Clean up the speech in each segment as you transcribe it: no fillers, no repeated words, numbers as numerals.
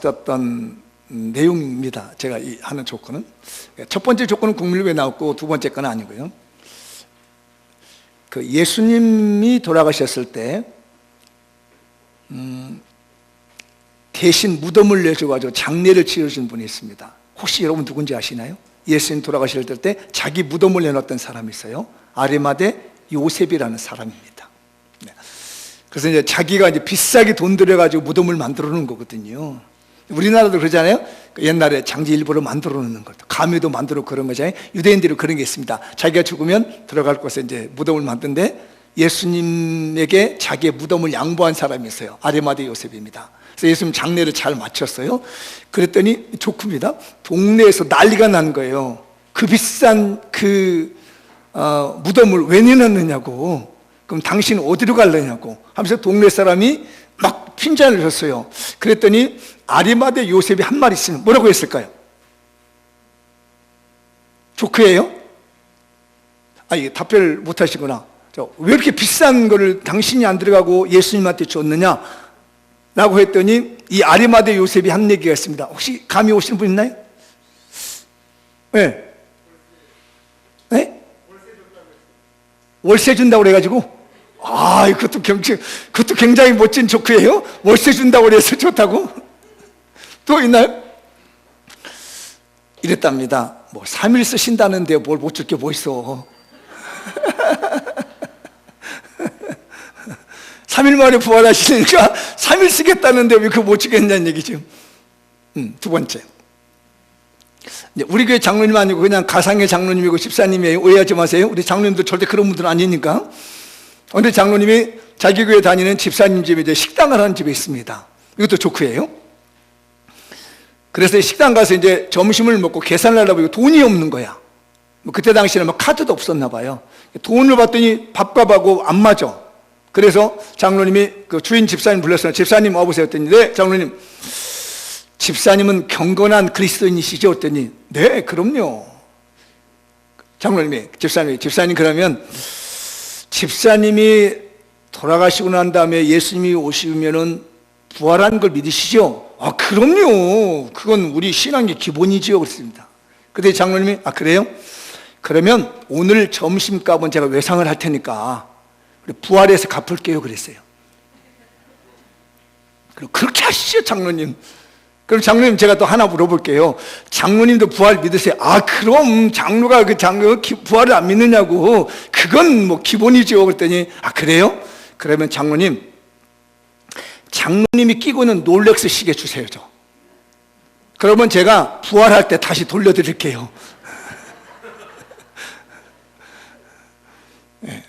나왔었던 내용입니다. 제가 하는 조건은, 첫 번째 조건은 국민교회에 나왔고 두 번째 건 아니고요. 그 예수님이 돌아가셨을 때 대신 무덤을 내줘가지고 장례를 치러준 분이 있습니다. 혹시 여러분 누군지 아시나요? 예수님 돌아가실 때 자기 무덤을 내놨던 사람이 있어요. 아리마대 요셉이라는 사람입니다. 그래서 이제 자기가 이제 비싸게 돈 들여가지고 무덤을 만들어 놓은 거거든요. 우리나라도 그러잖아요. 옛날에 장지 일부러 만들어 놓는 것, 가미도 만들어 그런 거잖아요. 유대인들이 그런 게 있습니다. 자기가 죽으면 들어갈 곳에 이제 무덤을 만드는데 예수님에게 자기의 무덤을 양보한 사람이 있어요. 아리마대 요셉입니다. 그래서 예수님 장례를 잘 마쳤어요. 그랬더니 좋습니다. 동네에서 난리가 난 거예요. 그 비싼 무덤을 왜 내놨느냐고, 그럼 당신 어디로 갈래냐고 하면서 동네 사람이 막 핀잔을 줬어요. 그랬더니 아리마대 요셉이 한 말 있으면 뭐라고 했을까요? 조크예요? 이게 답변을 못 하시구나. 왜 이렇게 비싼 거를 당신이 안 들어가고 예수님한테 줬느냐 라고 했더니 이 아리마대 요셉이 한 얘기가 있습니다. 혹시 감이 오시는 분 있나요? 네. 네? 월세 준다고 그래가지고, 그것도 굉장히 멋진 조크예요. 월세 준다고 그래서 좋다고. 또 있나요? 이랬답니다. 3일 쓰신다는데 뭘 못 줄 게 뭐 있어. 3일 만에 부활하시니까 3일 쓰겠다는데 왜 그거 못 주겠냐는 얘기죠. 두 번째, 우리 교회 장로님 아니고 그냥 가상의 장로님이고 집사님이에요. 오해하지 마세요. 우리 장로님도 절대 그런 분들은 아니니까. 근데 장로님이 자기 교회 다니는 집사님 집에 이제 식당을 하는 집에 있습니다. 이것도 조크예요. 그래서 식당 가서 이제 점심을 먹고 계산을 하려고 돈이 없는 거야. 그때 당시에는 카드도 없었나 봐요. 돈을 받더니 밥값하고 안 맞아. 그래서 장로님이 그 주인 집사님 불렀어요. 집사님 와보세요 했더니, 네 장로님, 집사님은 경건한 그리스도인이시죠? 했더니, 네 그럼요. 장로님이 집사님 그러면 집사님이 돌아가시고 난 다음에 예수님이 오시면은 부활한 걸 믿으시죠? 그럼요. 그건 우리 신앙의 기본이지요. 그랬습니다. 그때 장로님이, 그래요? 그러면 오늘 점심값은 제가 외상을 할 테니까 부활해서 갚을게요. 그랬어요. 그럼 그렇게 하시죠, 장로님. 그럼 장로님, 제가 또 하나 물어볼게요. 장로님도 부활 믿으세요? 그럼 장로가 부활을 안 믿느냐고. 그건 기본이죠. 그랬더니, 그래요? 그러면 장로님이 끼고 있는 롤렉스 시계 주세요. 그러면 제가 부활할 때 다시 돌려드릴게요. 네.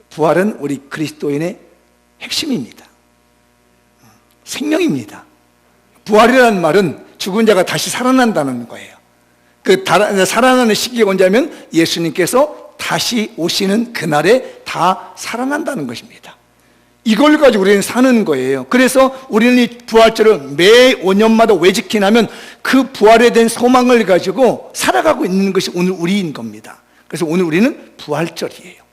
부활은 우리 그리스도인의 핵심입니다. 생명입니다. 부활이라는 말은 죽은 자가 다시 살아난다는 거예요. 살아나는 시기가 언제냐면 예수님께서 다시 오시는 그날에 다 살아난다는 것입니다. 이걸 가지고 우리는 사는 거예요. 그래서 우리는 이 부활절을 매 5년마다 왜 지키냐면 그 부활에 대한 소망을 가지고 살아가고 있는 것이 오늘 우리인 겁니다. 그래서 오늘 우리는 부활절이에요.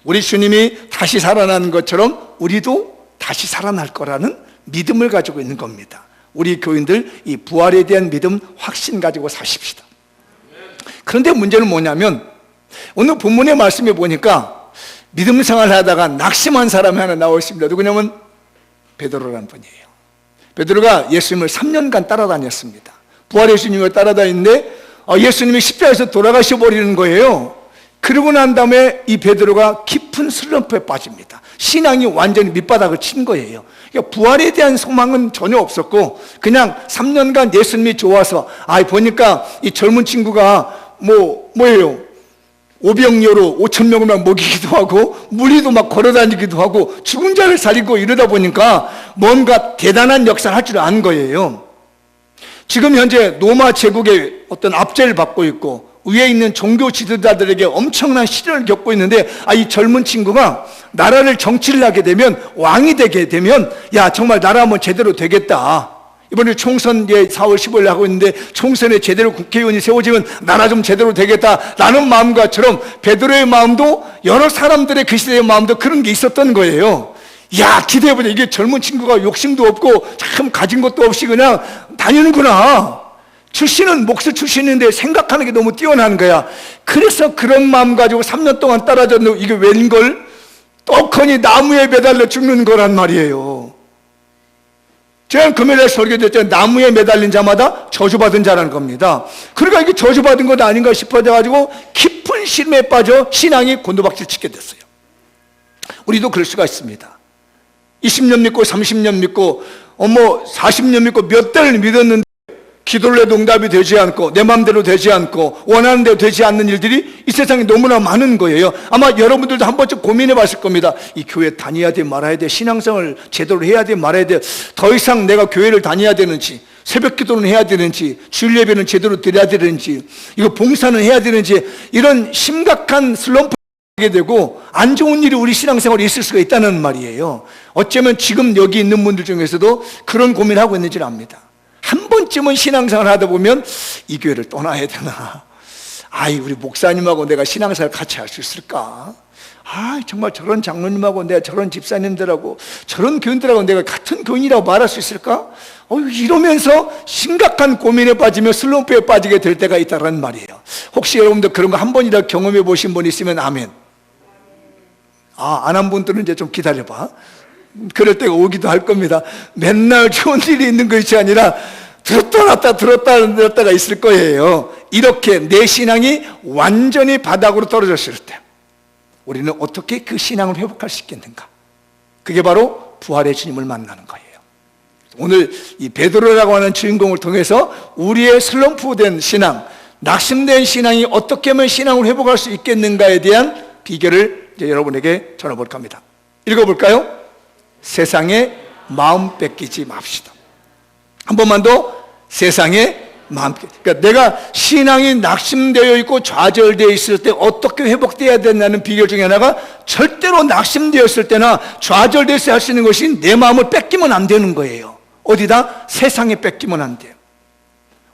우리 주님이 다시 살아나는 것처럼 우리도 다시 살아날 거라는 믿음을 가지고 있는 겁니다. 우리 교인들 이 부활에 대한 믿음, 확신 가지고 사십시다. 그런데 문제는 뭐냐면 오늘 본문의 말씀에 보니까 믿음 생활을 하다가 낙심한 사람이 하나 나와 있습니다. 누구냐면 베드로라는 분이에요. 베드로가 예수님을 3년간 따라다녔습니다. 부활의 예수님을 따라다니는데 예수님이 십자가에서 돌아가셔 버리는 거예요. 그러고 난 다음에 이 베드로가 깊은 슬럼프에 빠집니다. 신앙이 완전히 밑바닥을 친 거예요. 그러니까 부활에 대한 소망은 전혀 없었고 그냥 3년간 예수님이 좋아서 보니까 이 젊은 친구가 뭐예요? 오병이어로 5,000명을 막 먹이기도 하고 무리도 막 걸어다니기도 하고 죽은 자를 살리고 이러다 보니까 뭔가 대단한 역사를 할 줄 아는 거예요. 지금 현재 로마 제국의 어떤 압제를 받고 있고 위에 있는 종교 지도자들에게 엄청난 시련을 겪고 있는데 이 젊은 친구가 나라를 정치를 하게 되면 왕이 되게 되면 정말 나라 한번 제대로 되겠다. 이번에 총선 4월 15일 하고 있는데 총선에 제대로 국회의원이 세워지면 나라 좀 제대로 되겠다라는 마음과처럼 베드로의 마음도 여러 사람들의 그 시대의 마음도 그런 게 있었던 거예요. 야, 기대해보자. 이게 젊은 친구가 욕심도 없고 참 가진 것도 없이 그냥 다니는구나. 출신은 목수 출신인데 생각하는 게 너무 뛰어난 거야. 그래서 그런 마음 가지고 3년 동안 따라줬는데 이게 웬걸? 떡하니 나무에 매달려 죽는 거란 말이에요. 제가 금요일에 설교했잖아요. 나무에 매달린 자마다 저주받은 자라는 겁니다. 그러니까 이게 저주받은 것 아닌가 싶어져가지고 깊은 시름에 빠져 신앙이 곤두박질 치게 됐어요. 우리도 그럴 수가 있습니다. 20년 믿고 30년 믿고 40년 믿고 몇 달을 믿었는데 기도를 해도 응답이 되지 않고 내 마음대로 되지 않고 원하는 대로 되지 않는 일들이 이 세상에 너무나 많은 거예요. 아마 여러분들도 한 번쯤 고민해 봤을 겁니다. 이 교회 다녀야 돼 말아야 돼, 신앙생활을 제대로 해야 돼 말아야 돼, 더 이상 내가 교회를 다녀야 되는지, 새벽 기도는 해야 되는지, 주일 예배는 제대로 드려야 되는지, 이거 봉사는 해야 되는지, 이런 심각한 슬럼프가 하게 되고 안 좋은 일이 우리 신앙생활에 있을 수가 있다는 말이에요. 어쩌면 지금 여기 있는 분들 중에서도 그런 고민을 하고 있는지를 압니다. 한 번쯤은 신앙생활 하다 보면 이 교회를 떠나야 되나, 우리 목사님하고 내가 신앙생활 같이 할 수 있을까, 정말 저런 장로님하고 내가 저런 집사님들하고 저런 교인들하고 내가 같은 교인이라고 말할 수 있을까, 이러면서 심각한 고민에 빠지며 슬럼프에 빠지게 될 때가 있다는 말이에요. 혹시 여러분들 그런 거 한 번이라도 경험해 보신 분 있으면 아멘. 안 한 분들은 이제 좀 기다려봐. 그럴 때가 오기도 할 겁니다. 맨날 좋은 일이 있는 것이 아니라 들었다 놨다 들었다 놨다가 있을 거예요. 이렇게 내 신앙이 완전히 바닥으로 떨어졌을 때 우리는 어떻게 그 신앙을 회복할 수 있겠는가? 그게 바로 부활의 주님을 만나는 거예요. 오늘 이 베드로라고 하는 주인공을 통해서 우리의 슬럼프된 신앙, 낙심된 신앙이 어떻게 하면 신앙을 회복할 수 있겠는가에 대한 비결을 이제 여러분에게 전해볼까 합니다. 읽어볼까요? 세상에 마음 뺏기지 맙시다. 한 번만 더. 세상에 마음 뺏기지. 그러니까 내가 신앙이 낙심되어 있고 좌절되어 있을 때 어떻게 회복되어야 되냐는 비결 중에 하나가, 절대로 낙심되었을 때나 좌절되었을 때 할 수 있는 것이 내 마음을 뺏기면 안 되는 거예요. 어디다? 세상에 뺏기면 안 돼요.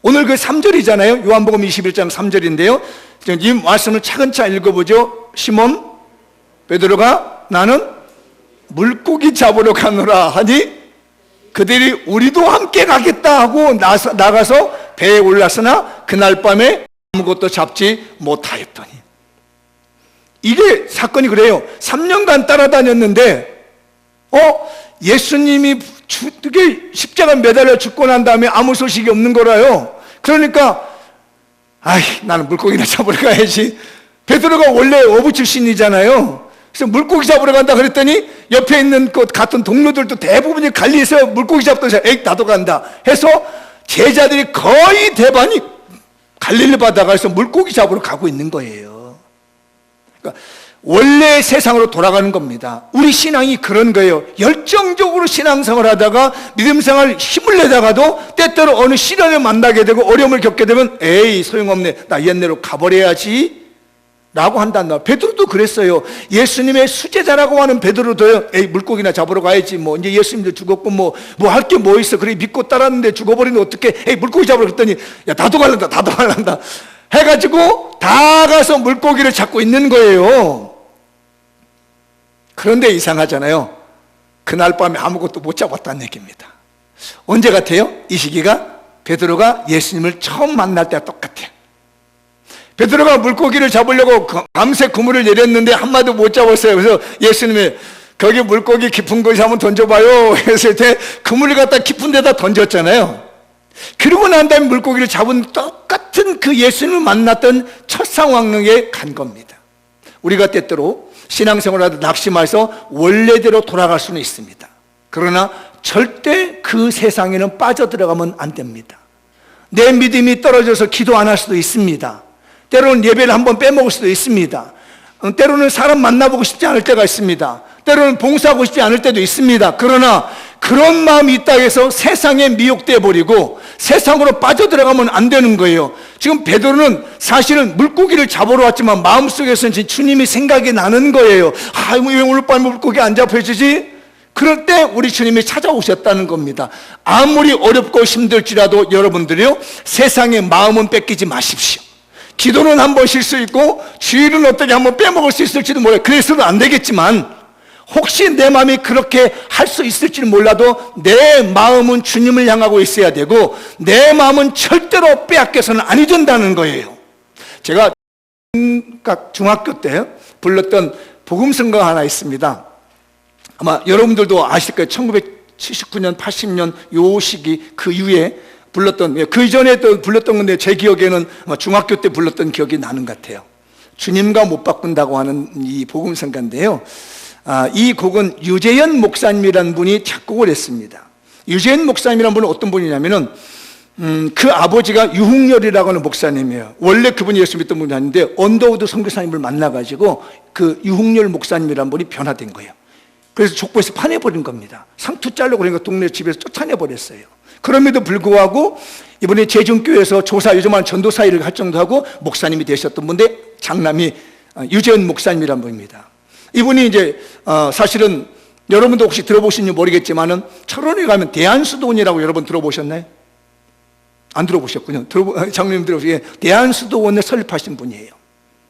오늘 그 3절이잖아요. 요한복음 21장 3절인데요. 이 말씀을 차근차근 읽어보죠. 시몬 베드로가 나는 물고기 잡으러 가노라 하니 그들이 우리도 함께 가겠다 하고 나가서 배에 올랐으나 그날 밤에 아무것도 잡지 못하였더니. 이게 사건이 그래요. 3년간 따라다녔는데 예수님이 십자가 매달려 죽고 난 다음에 아무 소식이 없는 거라요. 그러니까 나는 물고기나 잡으러 가야지. 베드로가 원래 어부 출신이잖아요. 그래서 물고기 잡으러 간다 그랬더니 옆에 있는 그 같은 동료들도 대부분이 갈리에서 물고기 잡던 사람, 나도 간다 해서 제자들이 거의 대반이 갈릴리 바다가서 물고기 잡으러 가고 있는 거예요. 그러니까 원래 세상으로 돌아가는 겁니다. 우리 신앙이 그런 거예요. 열정적으로 신앙생활 하다가 믿음생활 힘을 내다가도 때때로 어느 시련을 만나게 되고 어려움을 겪게 되면 소용없네, 나 옛날로 가버려야지 라고 한단 말이에요. 베드로도 그랬어요. 예수님의 수제자라고 하는 베드로도요, 물고기나 잡으러 가야지, 이제 예수님도 죽었고 할 게 뭐 있어, 그래 믿고 따랐는데 죽어버리면 어떡해, 물고기 잡으러 갔더니 나도 갈란다 해가지고 다 가서 물고기를 잡고 있는 거예요. 그런데 이상하잖아요. 그날 밤에 아무것도 못 잡았다는 얘기입니다. 언제 같아요? 이 시기가 베드로가 예수님을 처음 만날 때와 똑같아요. 베드로가 물고기를 잡으려고 밤새 그물을 내렸는데 한 마디도 못 잡았어요. 그래서 예수님이 거기 물고기 깊은 곳에 한번 던져봐요 했을 때 그물을 갖다 깊은 데다 던졌잖아요. 그러고 난 다음에 물고기를 잡은 똑같은 그 예수님을 만났던 첫 상황에 간 겁니다. 우리가 때때로 신앙생활하다 낙심해서 원래대로 돌아갈 수는 있습니다. 그러나 절대 그 세상에는 빠져들어가면 안 됩니다. 내 믿음이 떨어져서 기도 안 할 수도 있습니다. 때로는 예배를 한번 빼먹을 수도 있습니다. 때로는 사람 만나보고 싶지 않을 때가 있습니다. 때로는 봉사하고 싶지 않을 때도 있습니다. 그러나 그런 마음이 있다고 해서 세상에 미혹돼 버리고 세상으로 빠져들어가면 안 되는 거예요. 지금 베드로는 사실은 물고기를 잡으러 왔지만 마음속에서는 주님이 생각이 나는 거예요. 왜 오늘 밤에 물고기 안 잡혀지지? 그럴 때 우리 주님이 찾아오셨다는 겁니다. 아무리 어렵고 힘들지라도 여러분들이요, 세상의 마음은 뺏기지 마십시오. 기도는 한번 쉴 수 있고 주일은 어떻게 한번 빼먹을 수 있을지도 몰라요. 그래서는 안 되겠지만 혹시 내 마음이 그렇게 할 수 있을지 몰라도 내 마음은 주님을 향하고 있어야 되고 내 마음은 절대로 빼앗겨서는 아니 된다는 거예요. 제가 중학교 때 불렀던 복음성가가 하나 있습니다. 아마 여러분들도 아실 거예요. 1979년, 80년 요 시기 그 이후에 불렀던, 그 이전에 또 불렀던 건데 제 기억에는 아마 중학교 때 불렀던 기억이 나는 것 같아요. 주님과 못 바꾼다고 하는 이 복음성가인데요. 이 곡은 유재현 목사님이라는 분이 작곡을 했습니다. 유재현 목사님이라는 분은 어떤 분이냐면은 그 아버지가 유흥열이라고 하는 목사님이에요. 원래 그분이 예수 믿던 분이 아닌데 언더우드 선교사님을 만나가지고 그 유흥열 목사님이라는 분이 변화된 거예요. 그래서 족보에서 파내버린 겁니다. 상투 자르고 그러니까 동네 집에서 쫓아내버렸어요. 그럼에도 불구하고 이번에 제중교회에서 조사, 요즘 한 전도사 일을 할 정도하고 목사님이 되셨던 분인데 장남이 유재현 목사님이라는 분입니다. 이분이 이제 사실은 여러분도 혹시 들어보신지 모르겠지만은 철원에 가면 대한수도원이라고 여러분 들어보셨나요? 안 들어보셨군요. 장로님 들어보시기에 대한수도원에 설립하신 분이에요.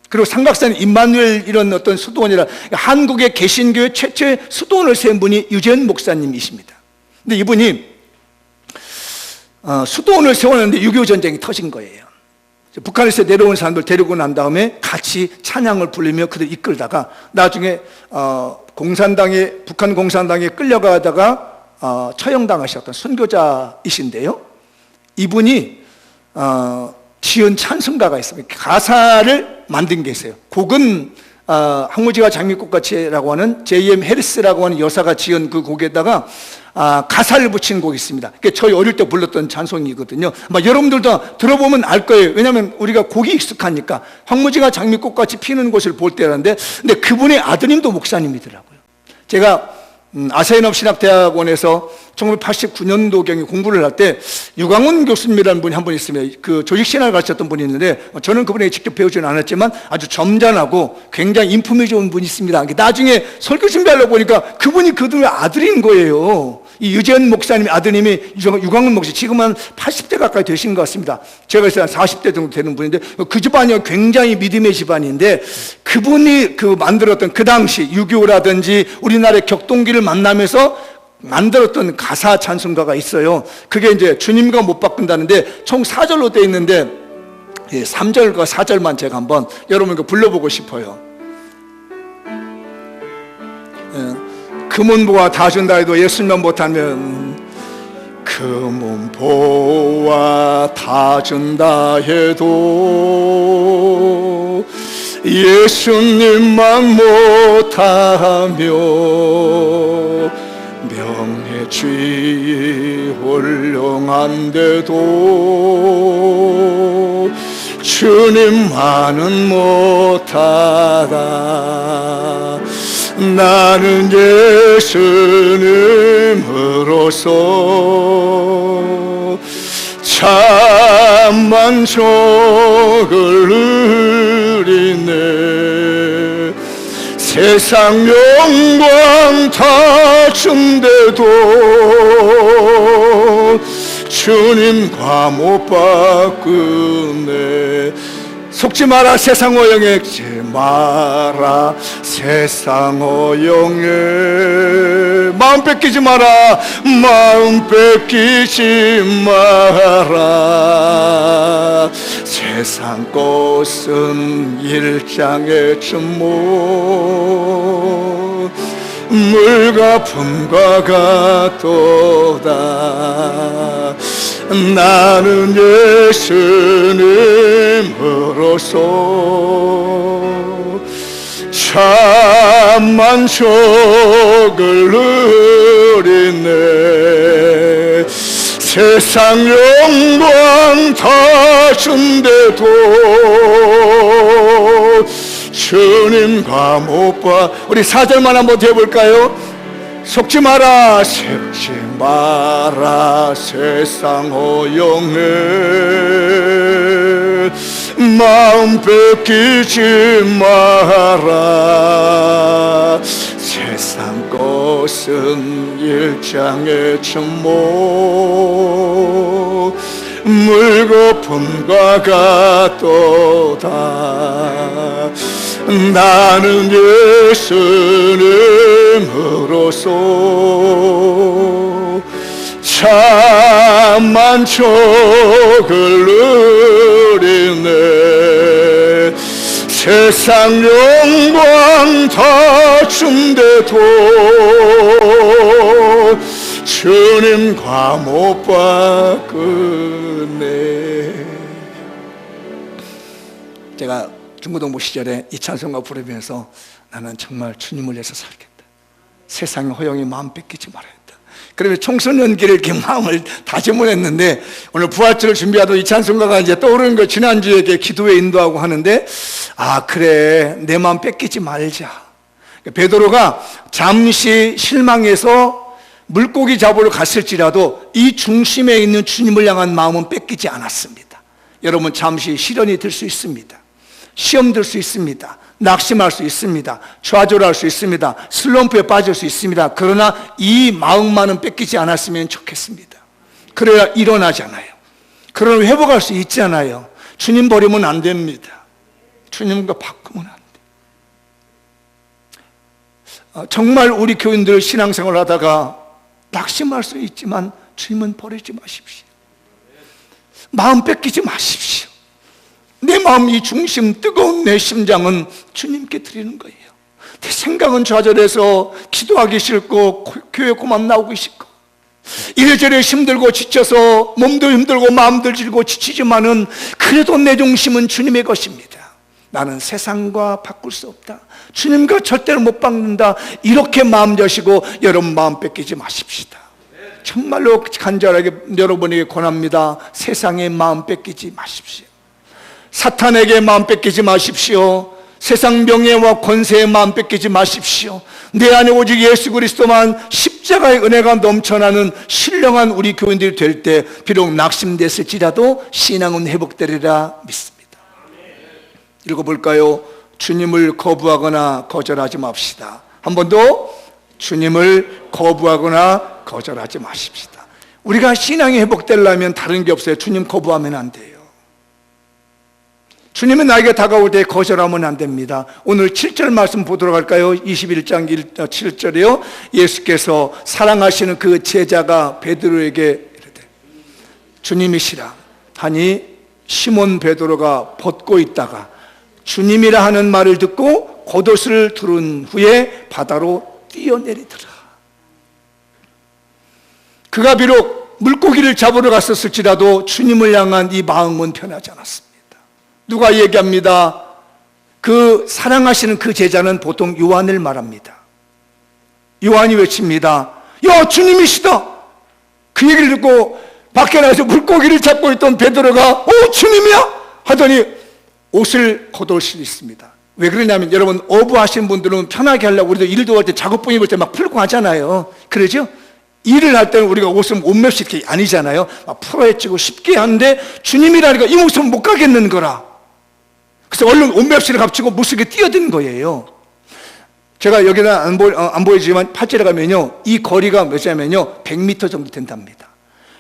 그리고 삼각산 임마누엘 이런 어떤 수도원이라 한국의 개신교회 최초의 수도원을 세운 분이 유재현 목사님이십니다. 근데 이분이 수도원을 세웠는데 6.25 전쟁이 터진 거예요. 북한에서 내려온 사람들 데리고 난 다음에 같이 찬양을 부르며 그들 이끌다가 나중에 북한 공산당에 끌려가다가 처형당하셨던 선교자이신데요. 이분이 지은 찬송가가 있습니다. 가사를 만든 게 있어요. 곡은 항무지와 장미꽃같이라고 하는 J.M. 해리스라고 하는 여사가 지은 그 곡에다가 가사를 붙인 곡이 있습니다. 그게 저희 어릴 때 불렀던 찬송이거든요. 아마 여러분들도 들어보면 알 거예요. 왜냐하면 우리가 곡이 익숙하니까. 황무지가 장미꽃같이 피는 곳을 볼 때라는데, 근데 그분의 아드님도 목사님이더라고요. 제가 아사히업신학대학원에서 1989년도경에 공부를 할 때 유광훈 교수님이라는 분이 한 분 있으면 그 조직신학을 가르쳤던 분이 있는데 저는 그분에게 직접 배우지는 않았지만 아주 점잖하고 굉장히 인품이 좋은 분이 있습니다. 나중에 설교 준비하려고 보니까 그분이 그들의 아들인 거예요. 이 유재현 목사님의 아드님이 유광훈 목사, 지금 한 80대 가까이 되신 것 같습니다. 제가 그래서 한 40대 정도 되는 분인데 그 집안이 굉장히 믿음의 집안인데 그분이 만들었던 그 당시 6.25라든지 우리나라의 격동기를 만나면서 만들었던 가사 찬송가가 있어요. 그게 이제 주님과 못 바꾼다는데 총 4절로 되어 있는데 3절과 4절만 제가 한번 여러분께 불러보고 싶어요. 금은보화 다 준다 해도 예수님만 못하면 금은보화 다 준다 해도 예수님만 못하며 명예주의 훌륭한데도 주님만은 못하다. 나는 예수님으로서 참 만족을 누리네. 세상 영광 다 준대도 주님과 못 바꾸네. 속지 마라 세상 어영에, 속지 마라 세상 어영에. 마음 뺏기지 마라, 마음 뺏기지 마라. 세상 꽃은 일장의 춘모 물과 품과 같도다. 나는 예수님으로서 참 만족을 누리네. 세상 영광 다 준대도 주님과 못 봐. 우리 4절만 한번 더 해볼까요? 속지 마라, 속지 마라 세상 허영에. 마음 뺏기지 마라. 세상 꽃은 일장의 춘모 물거품과 같도다. 나는 예수님으로서 참 만족을 누리네. 세상 영광 다 준대도 주님과 못 바꾸네. 제가 중고등부 시절에 이 찬송가 부르면서 나는 정말 주님을 위해서 살겠다. 세상의 허영이 마음 뺏기지 말아야겠다. 그러면 청소년기를 이렇게 마음을 다짐을 했는데, 오늘 부활절을 준비하던 이 찬송가가 이제 떠오르는 거, 지난주에 기도에 인도하고 하는데, 아, 그래, 내 마음 뺏기지 말자. 베드로가 잠시 실망해서 물고기 잡으러 갔을지라도 이 중심에 있는 주님을 향한 마음은 뺏기지 않았습니다. 여러분, 잠시 시련이 들 수 있습니다. 시험 들 수 있습니다. 낙심할 수 있습니다. 좌절할 수 있습니다. 슬럼프에 빠질 수 있습니다. 그러나 이 마음만은 뺏기지 않았으면 좋겠습니다. 그래야 일어나잖아요. 그러나 회복할 수 있잖아요. 주님 버리면 안 됩니다. 주님과 바꾸면 안 돼. 정말 우리 교인들 신앙생활 하다가 낙심할 수 있지만 주님은 버리지 마십시오. 마음 뺏기지 마십시오. 내 마음, 이 중심, 뜨거운 내 심장은 주님께 드리는 거예요. 내 생각은 좌절해서 기도하기 싫고 교회 그만 나오기 싫고 이래저래 힘들고 지쳐서 몸도 힘들고 마음도 질고 지치지만은 그래도 내 중심은 주님의 것입니다. 나는 세상과 바꿀 수 없다. 주님과 절대로 못 바꾼다. 이렇게 마음 여시고 여러분 마음 뺏기지 마십시다. 정말로 간절하게 여러분에게 권합니다. 세상에 마음 뺏기지 마십시오. 사탄에게 마음 뺏기지 마십시오. 세상 명예와 권세에 마음 뺏기지 마십시오. 내 안에 오직 예수 그리스도만, 십자가의 은혜가 넘쳐나는 신령한 우리 교인들이 될 때 비록 낙심됐을지라도 신앙은 회복되리라 믿습니다. 읽어볼까요? 주님을 거부하거나 거절하지 맙시다. 한 번 더, 주님을 거부하거나 거절하지 마십시다. 우리가 신앙이 회복되려면 다른 게 없어요. 주님 거부하면 안 돼요. 주님은 나에게 다가올 때 거절하면 안 됩니다. 오늘 7절 말씀 보도록 할까요? 21장 7절이요. 예수께서 사랑하시는 그 제자가 베드로에게 이르되 주님이시라 하니 시몬 베드로가 벗고 있다가 주님이라 하는 말을 듣고 겉옷을 두른 후에 바다로 뛰어내리더라. 그가 비록 물고기를 잡으러 갔었을지라도 주님을 향한 이 마음은 변하지 않았습니다. 누가 얘기합니다. 그 사랑하시는 그 제자는 보통 요한을 말합니다. 요한이 외칩니다. 야, 주님이시다. 그 얘기를 듣고 밖에 나가서 물고기를 잡고 있던 베드로가 주님이야? 하더니 옷을 걷을 수 있습니다. 왜 그러냐면 여러분, 어부하시는 분들은 편하게 하려고 우리도 일도 할 때 작업복 입을 때 막 풀고 하잖아요. 그러죠? 일을 할 때는 우리가 옷을 옷맵시 이렇게 아니잖아요. 막 풀어헤치고 쉽게 하는데 주님이라니까 이 옷은 못 가겠는 거라. 그래서 얼른 옷맵시를 갑치고 물속에 뛰어든 거예요. 제가 여기다 안 보이지만 8절에 가면요, 이 거리가 몇이냐면요 100m 정도 된답니다.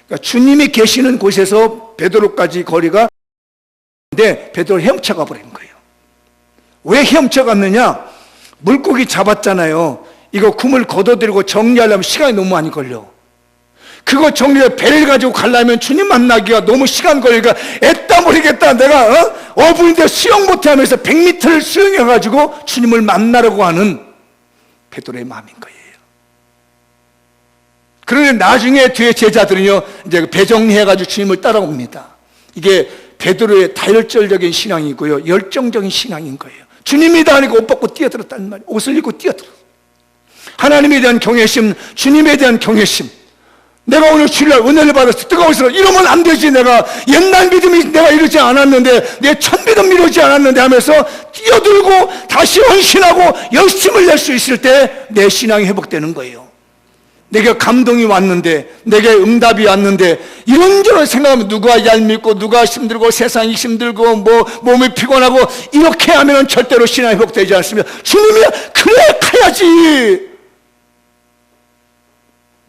그러니까 주님이 계시는 곳에서 베드로까지 거리가 인데 베드로 헤엄쳐가 버린 거예요. 왜 헤엄쳐갔느냐? 물고기 잡았잖아요. 이거 굼을 걷어들이고 정리하려면 시간이 너무 많이 걸려. 그거 정리해 배를 가지고 가려면 주님 만나기가 너무 시간 걸리니까 애따 모르겠다. 내가 어부인데 수영 못해 하면서 100m를 수영해가지고 주님을 만나려고 하는 베드로의 마음인 거예요. 그런데 나중에 뒤에 제자들은요, 이제 배 정리해가지고 주님을 따라옵니다. 이게 베드로의 다혈질적인 신앙이고요, 열정적인 신앙인 거예요. 주님이다 하니까 옷 벗고 뛰어들었다는 말이에요. 옷을 입고 뛰어들어. 하나님에 대한 경외심, 주님에 대한 경외심. 내가 오늘 주일날 은혜를 받아서 뜨거워서 이러면 안 되지. 내가 옛날 믿음이 내가 이러지 않았는데, 내 첫 믿음 이러지 않았는데 하면서 뛰어들고 다시 헌신하고 열심을 낼 수 있을 때 내 신앙이 회복되는 거예요. 내게 감동이 왔는데, 내게 응답이 왔는데, 이런저런 생각하면 누가 얄밉고 누가 힘들고 세상이 힘들고 뭐 몸이 피곤하고 이렇게 하면 절대로 신앙이 회복되지 않습니다. 주님이 그래 가야지.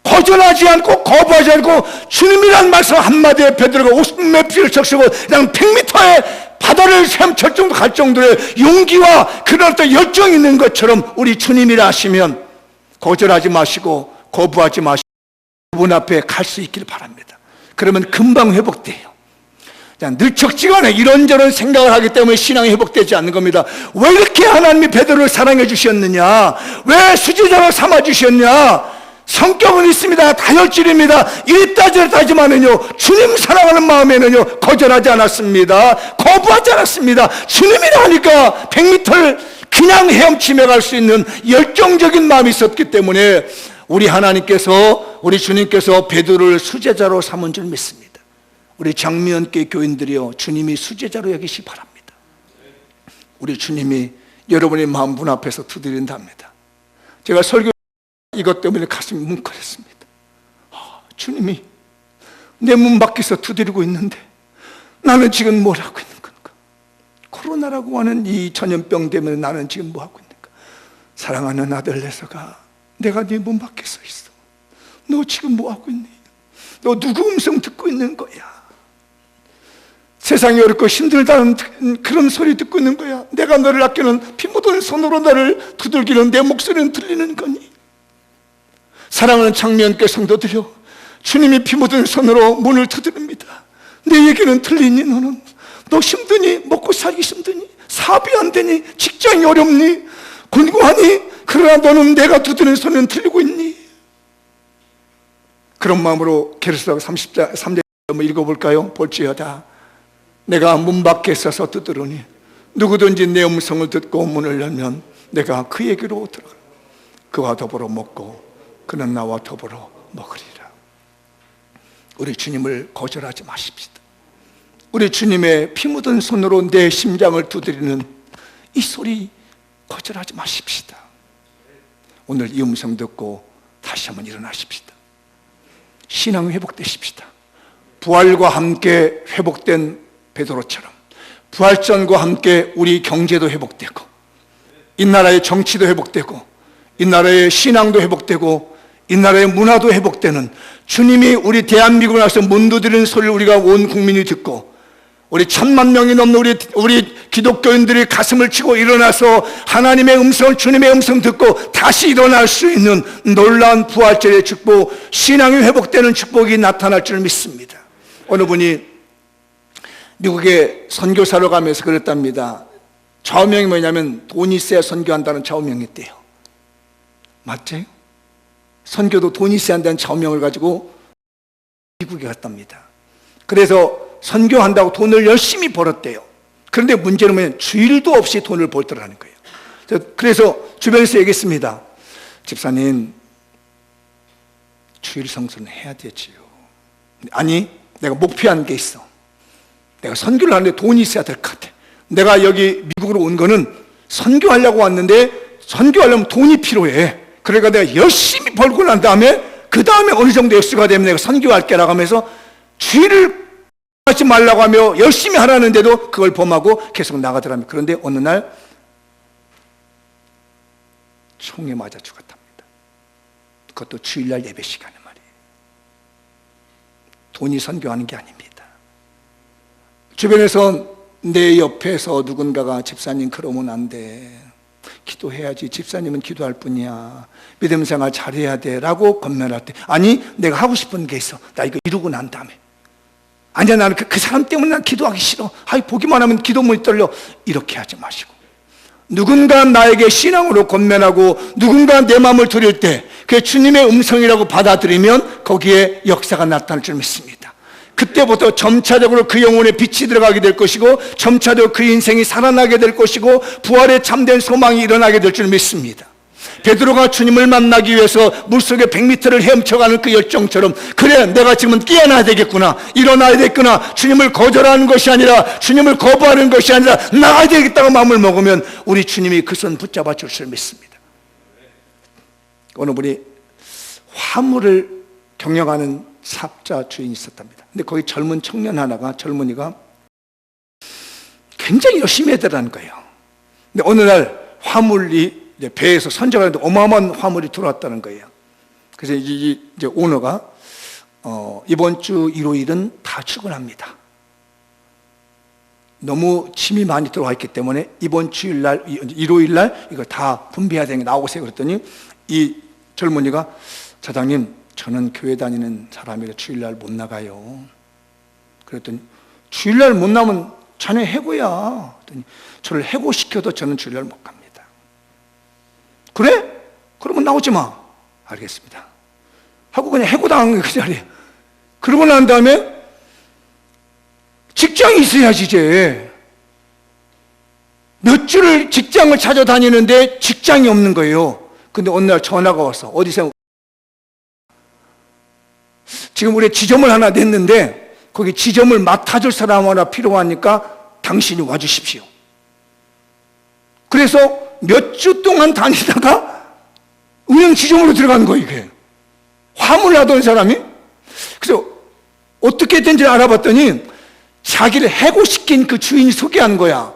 거절하지 않고 거부하지 않고 주님이란 말씀 한마디에 베드로가 50몇 피를 적시고 그냥 100m에 바다를 헤엄칠 정도 갈 정도의 용기와 그런 어떤 열정이 있는 것처럼 우리 주님이라 하시면 거절하지 마시고 거부하지 마시고 그분 앞에 갈 수 있길 바랍니다. 그러면 금방 회복돼요. 늘적지간에 이런저런 생각을 하기 때문에 신앙이 회복되지 않는 겁니다. 왜 이렇게 하나님이 베드로를 사랑해 주셨느냐, 왜 수제자로 삼아 주셨냐. 성격은 있습니다. 다혈질입니다. 이랬다 저랬다 하지만은요, 주님 사랑하는 마음에는요 거절하지 않았습니다. 거부하지 않았습니다. 주님이라 하니까 100m를 그냥 헤엄치며 갈 수 있는 열정적인 마음이 있었기 때문에 우리 하나님께서, 우리 주님께서 베드로를 수제자로 삼은 줄 믿습니다. 우리 장미연교회 교인들이요, 주님이 수제자로 여기시 바랍니다. 우리 주님이 여러분의 마음 문 앞에서 두드린답니다. 제가 설교 이것 때문에 가슴이 뭉클했습니다. 주님이 내 문 밖에서 두드리고 있는데 나는 지금 뭘 하고 있는 건가? 코로나라고 하는 이 전염병 때문에 나는 지금 뭐 하고 있는가? 사랑하는 아들 내서가, 내가 네 문 밖에 서 있어. 너 지금 뭐 하고 있니? 너 누구 음성 듣고 있는 거야? 세상이 어렵고 힘들다는 그런 소리 듣고 있는 거야. 내가 너를 아끼는 피 묻은 손으로 너를 두들기는 내 목소리는 들리는 거니? 사랑하는 장미연교회 성도들이여, 주님이 피 묻은 손으로 문을 두드립니다. 내 얘기는 들리니? 너는? 너 힘드니? 먹고 살기 힘드니? 사업이 안 되니? 직장이 어렵니? 곤고하니? 그러나 너는 내가 두드리는 소리는 들리고 있니? 그런 마음으로 게르사가 33절 한번 읽어볼까요? 볼지어다 내가 문 밖에 서서 두드르니 누구든지 내 음성을 듣고 문을 열면 내가 그에게로 들어가 그와 더불어 먹고 그는 나와 더불어 먹으리라. 우리 주님을 거절하지 마십시다. 우리 주님의 피 묻은 손으로 내 심장을 두드리는 이 소리 거절하지 마십시다. 오늘 이 음성 듣고 다시 한번 일어나십시다. 신앙 회복되십시다. 부활과 함께 회복된 베드로처럼 부활전과 함께 우리 경제도 회복되고 이 나라의 정치도 회복되고 이 나라의 신앙도 회복되고 이 나라의 문화도 회복되는, 주님이 우리 대한민국을 와서 문 두드리는 소리를 우리가 온 국민이 듣고 우리 1000만 명이 넘는 우리 기독교인들이 가슴을 치고 일어나서 하나님의 음성, 주님의 음성 듣고 다시 일어날 수 있는 놀라운 부활절의 축복, 신앙이 회복되는 축복이 나타날 줄 믿습니다. 어느 분이 미국에 선교사로 가면서 그랬답니다. 좌우명이 뭐냐면 돈이 있어야 선교한다는 좌우명이 있대요. 맞지? 선교도 돈이 있어야 한다는 좌우명을 가지고 미국에 갔답니다. 그래서 선교한다고 돈을 열심히 벌었대요. 그런데 문제는 뭐냐면 주일도 없이 돈을 벌더라는 거예요. 그래서 주변에서 얘기했습니다. 집사님, 주일 성수는 해야 되지요. 아니, 내가 목표한 게 있어. 내가 선교를 하는데 돈이 있어야 될 것 같아. 내가 여기 미국으로 온 거는 선교하려고 왔는데 선교하려면 돈이 필요해. 그러니까 내가 열심히 벌고 난 다음에 그 다음에 어느 정도 액수가 되면 내가 선교할게라고 하면서 주일을 하지 말라고 하며 열심히 하라는데도 그걸 범하고 계속 나가더랍니다. 그런데 어느 날 총에 맞아 죽었답니다. 그것도 주일날 예배 시간에 말이에요. 돈이 선교하는 게 아닙니다. 주변에서 내 옆에서 누군가가 집사님 그러면 안 돼, 기도해야지, 집사님은 기도할 뿐이야, 믿음 생활 잘해야 돼 라고 권면할 때, 아니 내가 하고 싶은 게 있어, 나 이거 이루고 난 다음에, 아니야 나는 그 사람 때문에 난 기도하기 싫어, 아이 보기만 하면 기도문이 떨려, 이렇게 하지 마시고 누군가 나에게 신앙으로 권면하고 누군가 내 마음을 드릴 때 그게 주님의 음성이라고 받아들이면 거기에 역사가 나타날 줄 믿습니다. 그때부터 점차적으로 그 영혼에 빛이 들어가게 될 것이고 점차적으로 그 인생이 살아나게 될 것이고 부활의 참된 소망이 일어나게 될 줄 믿습니다. 베드로가 주님을 만나기 위해서 물속에 100m를 헤엄쳐가는 그 열정처럼, 그래 내가 지금은 깨어나야 되겠구나, 일어나야 되겠구나, 주님을 거절하는 것이 아니라 주님을 거부하는 것이 아니라 나가야 되겠다고 마음을 먹으면 우리 주님이 그 손 붙잡아 줄 줄 믿습니다. 어느 분이 화물을 경영하는 사업자 주인이 있었답니다. 근데 거기 젊은 청년 하나가, 젊은이가 굉장히 열심히 해더라는 거예요. 근데 어느 날 화물이 이제 배에서 선적하는데 어마어마한 화물이 들어왔다는 거예요. 그래서 이제 오너가 이번 주 일요일은 다 출근합니다. 너무 짐이 많이 들어와 있기 때문에 이번 주일날, 일요일날 이거 다 분배해야 되는 게 나오세요. 그랬더니 이 젊은이가 사장님, 저는 교회 다니는 사람이라 주일날 못 나가요. 그랬더니 주일날 못 나면 자네 해고야. 그랬더니 저를 해고시켜도 저는 주일날 못 갑니다. 그래? 그러면 나오지 마. 알겠습니다. 하고 그냥 해고당한 거예요, 그 자리에. 그러고 난 다음에 직장이 있어야지 이제. 몇 주를 직장을 찾아다니는데 직장이 없는 거예요. 근데 어느 날 전화가 왔어. 어디서? 지금 우리 지점을 하나 냈는데 거기 지점을 맡아줄 사람 하나 필요하니까 당신이 와주십시오. 그래서 몇 주 동안 다니다가 은행 지점으로 들어가는 거예요, 이게. 화물 하던 사람이. 그래서 어떻게 된지 알아봤더니 자기를 해고시킨 그 주인이 소개한 거야.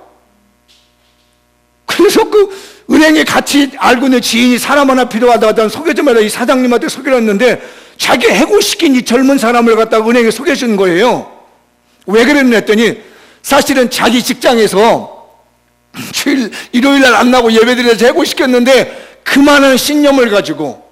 그래서 그 은행에 같이 알고 있는 지인이 사람 하나 필요하다고 소개 좀 해라. 이 사장님한테 소개를 했는데 자기 해고시킨 이 젊은 사람을 갖다가 은행에 소개해 준 거예요. 왜 그랬냐 했더니 사실은 자기 직장에서 일요일 날 안 나고 예배드려서 해고시켰는데 그만한 신념을 가지고,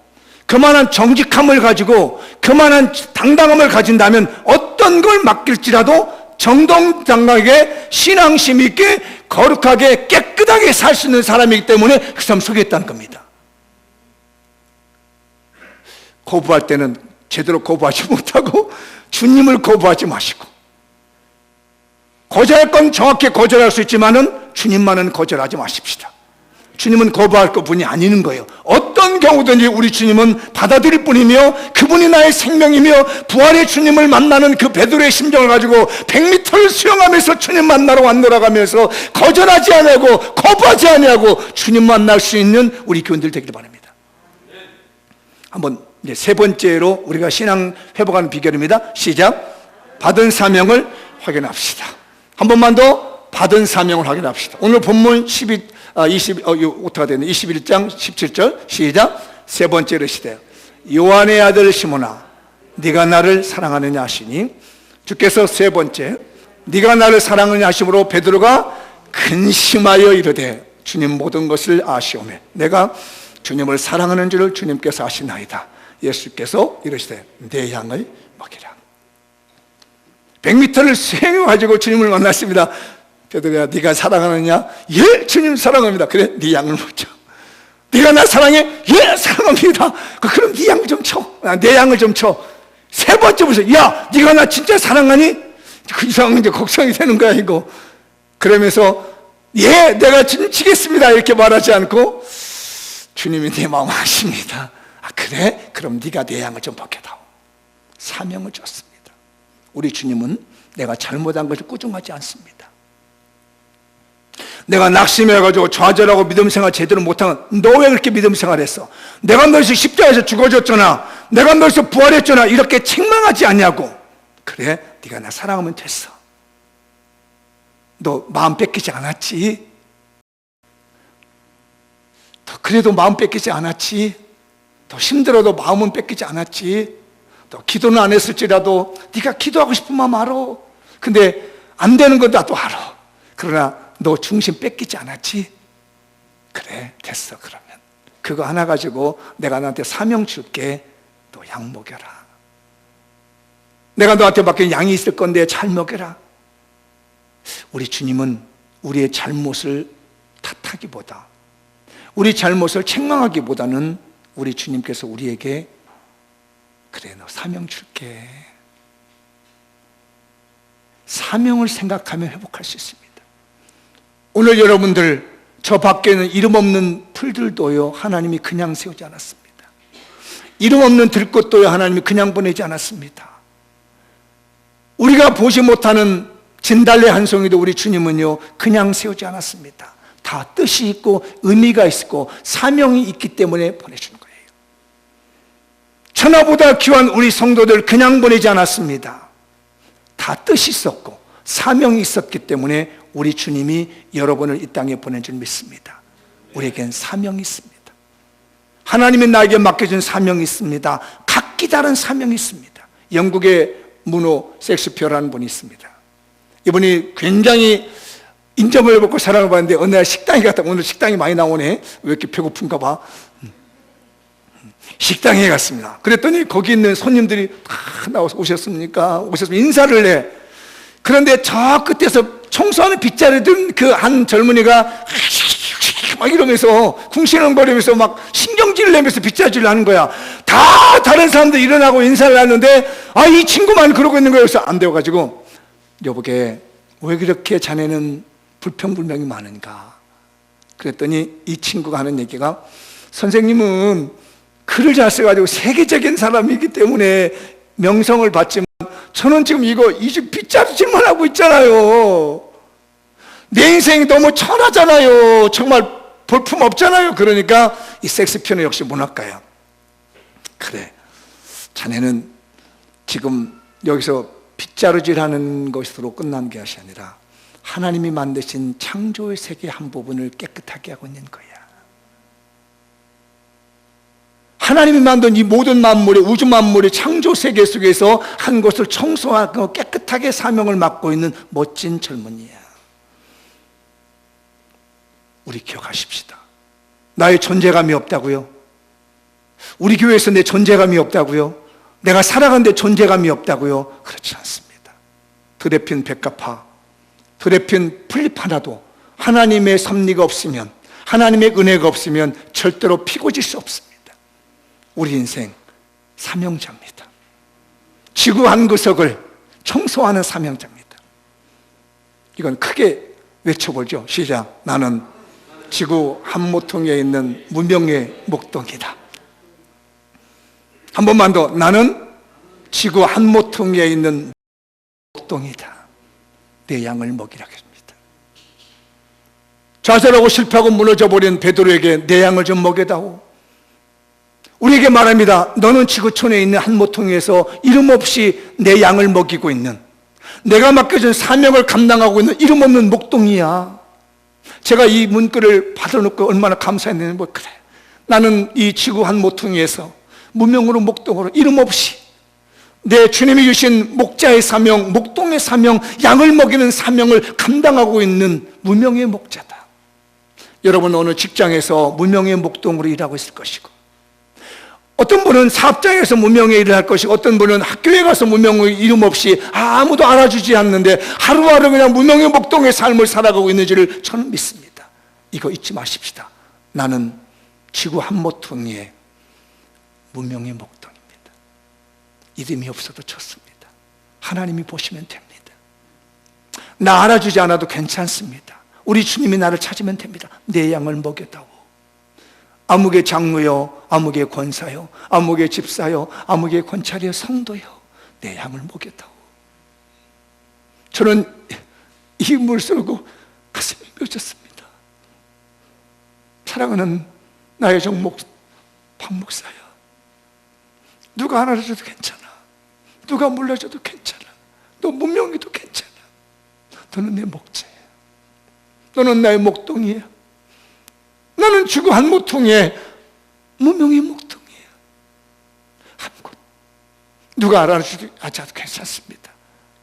그만한 정직함을 가지고, 그만한 당당함을 가진다면 어떤 걸 맡길지라도 정정당당하게 신앙심 있게 거룩하게 깨끗하게 살 수 있는 사람이기 때문에 그 사람 소개했다는 겁니다. 거부할 때는 제대로 거부하지 못하고 주님을 거부하지 마시고, 거절할 건 정확히 거절할 수 있지만은 주님만은 거절하지 마십시다. 주님은 거부할 분이 아니는 거예요. 어떤 경우든지 우리 주님은 받아들일 뿐이며 그분이 나의 생명이며 부활의 주님을 만나는 그 베드로의 심정을 가지고 100m를 수영하면서 주님 만나러 왔노라가면서 거절하지 아니하고 거부하지 아니하고 주님 만날 수 있는 우리 교인들 되기를 바랍니다. 한번 이제 세 번째로 우리가 신앙 회복하는 비결입니다. 시작. 받은 사명을 확인합시다. 한 번만 더 받은 사명을 확인합시다. 오늘 본문 21장 17절 시작. 세 번째로 시대 요한의 아들 시몬아 네가 나를 사랑하느냐 하시니, 주께서 세 번째 네가 나를 사랑하느냐 하심으로 베드로가 근심하여 이르되 주님 모든 것을 아시오매 내가 주님을 사랑하는 줄을 주님께서 아시나이다. 예수께서 이르시되 내 양을 먹이라. 100m를 수행해가지고 주님을 만났습니다. 베드로야 네가 사랑하느냐? 예, 주님 사랑합니다. 그래, 네 양을 먹자. 네가 나 사랑해? 예, 사랑합니다. 그럼 네 양을 좀 쳐. 내 양을 좀 쳐. 세 번째 보세요. 야, 네가 나 진짜 사랑하니? 그 이상 이제 걱정이 되는 거야 이거. 그러면서 예, 내가 주님 치겠습니다 이렇게 말하지 않고 주님이 내 마음 아십니다. 아 그래? 그럼 네가 내 양을 좀 먹여다오. 사명을 줬습니다. 우리 주님은 내가 잘못한 것을 꾸중하지 않습니다. 내가 낙심해가지고 좌절하고 믿음생활 제대로 못하면 너 왜 그렇게 믿음생활 했어? 내가 너에서 십자가에서 죽어졌잖아. 내가 너에서 부활했잖아. 이렇게 책망하지 않냐고. 그래, 네가 나 사랑하면 됐어. 너 마음 뺏기지 않았지? 더 그래도 마음 뺏기지 않았지? 더 힘들어도 마음은 뺏기지 않았지? 또 기도는 안 했을지라도 네가 기도하고 싶은 마음 알아. 근데 안 되는 건 나도 알아. 그러나 너 중심 뺏기지 않았지? 그래, 됐어. 그러면 그거 하나 가지고 내가 너한테 사명 줄게. 너 양 먹여라. 내가 너한테 맡긴 양이 있을 건데 잘 먹여라. 우리 주님은 우리의 잘못을 탓하기보다, 우리 잘못을 책망하기보다는 우리 주님께서 우리에게 그래, 너 사명 줄게. 사명을 생각하면 회복할 수 있습니다. 오늘 여러분들 저 밖에는 이름 없는 풀들도요 하나님이 그냥 세우지 않았습니다. 이름 없는 들꽃도요 하나님이 그냥 보내지 않았습니다. 우리가 보지 못하는 진달래 한 송이도 우리 주님은요 그냥 세우지 않았습니다. 다 뜻이 있고 의미가 있고 사명이 있기 때문에 보내주는 거예요. 천하보다 귀한 우리 성도들 그냥 보내지 않았습니다. 다 뜻이 있었고 사명이 있었기 때문에 우리 주님이 여러분을 이 땅에 보낸 줄 믿습니다. 우리에겐 사명이 있습니다. 하나님이 나에게 맡겨준 사명이 있습니다. 각기 다른 사명이 있습니다. 영국의 문호 섹스피어라는 분이 있습니다. 이분이 굉장히 인정을 받고 사랑을 받는데 어느 날 식당에 갔다, 오늘 식당이 많이 나오네. 왜 이렇게 배고픈가 봐. 식당에 갔습니다. 그랬더니 거기 있는 손님들이 다 나와서 오셨으면 인사를 해. 그런데 저 끝에서 청소하는 빗자루 든 그 한 젊은이가 막 이러면서 궁시렁거리면서 막 신경질을 내면서 빗자질을 하는 거야. 다 다른 사람들 일어나고 인사를 하는데 이 친구만 그러고 있는 거예요. 그래서 안 되어가지고, 여보게 왜 그렇게 자네는 불평불명이 많은가? 그랬더니 이 친구가 하는 얘기가, 선생님은 글을 잘 써가지고 세계적인 사람이기 때문에 명성을 받지만 저는 지금 이 집 빗자루질만 하고 있잖아요. 내 인생이 너무 천하잖아요. 정말 볼품 없잖아요. 그러니까 이 섹스피어는 역시 문학가야. 그래, 자네는 지금 여기서 빗자루질하는 것으로 끝난 것이 아니라 하나님이 만드신 창조의 세계 한 부분을 깨끗하게 하고 있는 거야. 하나님이 만든 이 모든 만물의, 우주 만물의 창조 세계 속에서 한 곳을 청소하고 깨끗하게 사명을 맡고 있는 멋진 젊은이야. 우리 기억하십시다. 나의 존재감이 없다고요? 우리 교회에서 내 존재감이 없다고요? 내가 살아가는데 존재감이 없다고요? 그렇지 않습니다. 드레핀 백합화, 드레핀 풀잎 하나도 하나님의 섭리가 없으면, 하나님의 은혜가 없으면 절대로 피고질 수 없습니다. 우리 인생 사명자입니다. 지구 한 구석을 청소하는 사명자입니다. 이건 크게 외쳐보죠. 시작. 나는 지구 한 모퉁이에 있는 무명의 목동이다. 한 번만 더. 나는 지구 한 모퉁이에 있는 목동이다. 내 양을 먹이라겠습니다. 좌절하고 실패하고 무너져버린 베드로에게 내 양을 좀 먹여다오. 우리에게 말합니다. 너는 지구촌에 있는 한 모퉁이에서 이름 없이 내 양을 먹이고 있는, 내가 맡겨준 사명을 감당하고 있는 이름 없는 목동이야. 제가 이 문구를 받아놓고 얼마나 감사했는지, 그래, 나는 이 지구 한 모퉁이에서 무명으로 목동으로 이름 없이 내 주님이 주신 목자의 사명, 목동의 사명, 양을 먹이는 사명을 감당하고 있는 무명의 목자다. 여러분, 어느 직장에서 무명의 목동으로 일하고 있을 것이고, 어떤 분은 사업장에서 무명의 일을 할 것이고, 어떤 분은 학교에 가서 무명의 이름 없이 아무도 알아주지 않는데 하루하루 그냥 무명의 목동의 삶을 살아가고 있는지를 저는 믿습니다. 이거 잊지 마십시다. 나는 지구 한 모퉁이에 무명의 목동입니다. 이름이 없어도 좋습니다. 하나님이 보시면 됩니다. 나 알아주지 않아도 괜찮습니다. 우리 주님이 나를 찾으면 됩니다. 내 양을 먹였다고. 아무개 장로요, 아무개 권사요, 아무개 집사요, 아무개 권찰이요, 성도요, 내 양을 먹였다고. 저는 이 물 쏠고 가슴이 맺었습니다. 사랑하는 나의 정목 박 목사야, 누가 안 알아줘도 괜찮아. 누가 몰라줘도 괜찮아. 너 문명이도 괜찮아. 너는 내 목자야. 너는 나의 목동이야. 나는 지구 한 모퉁이에 무명의 목동이에요. 한 곳. 누가 알아주지 않아도 괜찮습니다.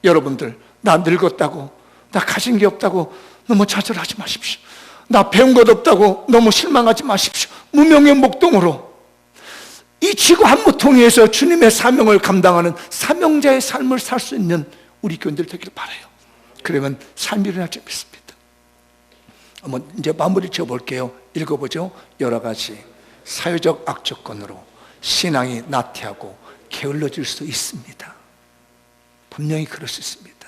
여러분들, 나 늙었다고, 나 가진 게 없다고 너무 좌절하지 마십시오. 나 배운 것 없다고 너무 실망하지 마십시오. 무명의 목동으로 이 지구 한 모퉁이에서 주님의 사명을 감당하는 사명자의 삶을 살 수 있는 우리 교인들 되기를 바라요. 그러면 삶이 일어날 줄 믿습니다. 한번 이제 마무리 지어볼게요. 읽어보죠. 여러 가지 사회적 악조건으로 신앙이 나태하고 게을러질 수 있습니다. 분명히 그럴 수 있습니다.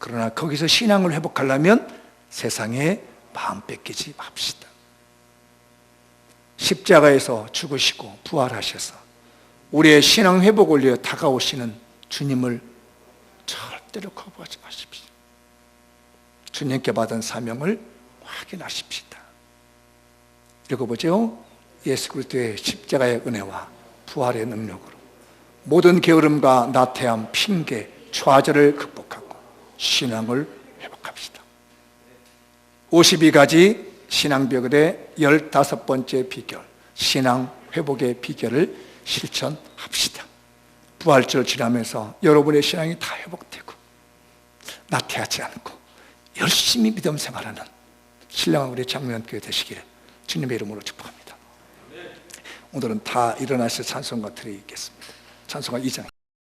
그러나 거기서 신앙을 회복하려면 세상에 마음 뺏기지 맙시다. 십자가에서 죽으시고 부활하셔서 우리의 신앙 회복을 위해 다가오시는 주님을 절대로 거부하지 마십시오. 주님께 받은 사명을 확인하십시다. 읽어보죠. 예수 그리스도의 십자가의 은혜와 부활의 능력으로 모든 게으름과 나태함, 핑계, 좌절을 극복하고 신앙을 회복합시다. 52가지 신앙비결의 15번째 비결, 신앙 회복의 비결을 실천합시다. 부활절 지나면서 여러분의 신앙이 다 회복되고 나태하지 않고 열심히 믿음 생활하는 신령한 우리 장로교회 되시기를 주님의 이름으로 축복합니다. 오늘은 다 일어나실 찬송가 드리겠습니다. 찬송가 2장.